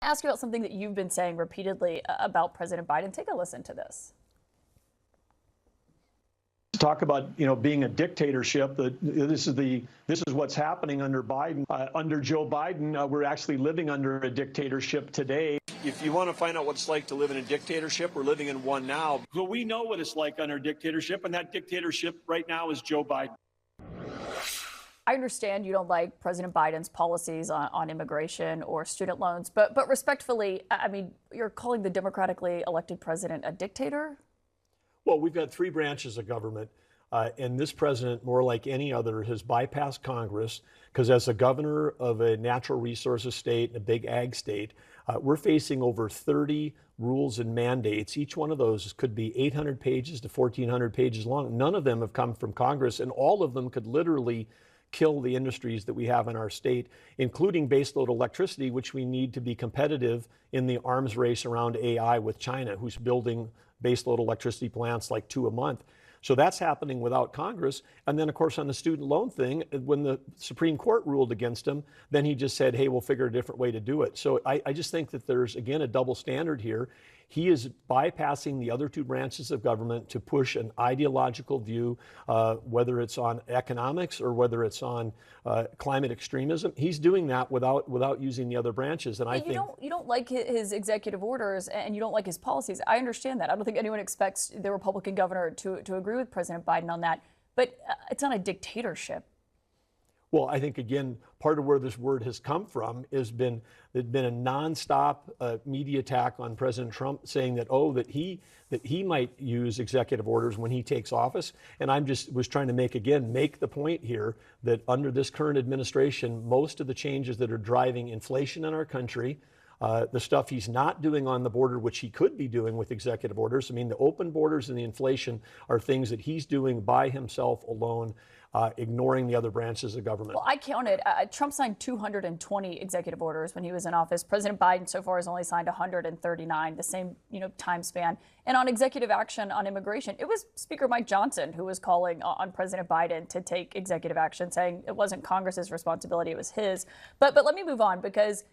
ask you about something that you've been saying repeatedly about President Biden. Take a listen to this. Talk about being a dictatorship. This is what's happening under Biden. Under Joe Biden, we're actually living under a dictatorship today. If you want to find out what it's like to live in a dictatorship, we're living in one now. So we know what it's like under dictatorship, and that dictatorship right now is Joe Biden. I understand you don't like President Biden's policies on immigration or student loans, but respectfully, I mean, you're calling the democratically elected president a dictator? Well, we've got three branches of government, and this president, more like any other, has bypassed Congress because as a governor of a natural resources state and a big ag state, we're facing over 30 rules and mandates. Each one of those could be 800 pages to 1,400 pages long. None of them have come from Congress, and all of them could literally kill the industries that we have in our state, including baseload electricity, which we need to be competitive in the arms race around AI with China, who's building baseload electricity plants like 2 a month. So that's happening without Congress. And then, of course, on the student loan thing, when the Supreme Court ruled against him, then he just said, hey, we'll figure a different way to do it. So I just think that there's, again, a double standard here. He is bypassing the other two branches of government to push an ideological view, whether it's on economics or whether it's on climate extremism. He's doing that without using the other branches. And I think you don't like his executive orders and you don't like his policies. I understand that. I don't think anyone expects the Republican governor to agree with President Biden on that. But it's not a dictatorship. Well, I think, again, part of where this word has come from has been a nonstop media attack on President Trump, saying that he might use executive orders when he takes office. And was trying to make the point here that under this current administration, most of the changes that are driving inflation in our country, the stuff he's not doing on the border, which he could be doing with executive orders. I mean, the open borders and the inflation are things that he's doing by himself alone, ignoring the other branches of government. Well, I counted. Trump signed 220 executive orders when he was in office. President Biden so far has only signed 139, the same time span. And on executive action on immigration, it was Speaker Mike Johnson who was calling on President Biden to take executive action, saying it wasn't Congress's responsibility, it was his. But let me move on, because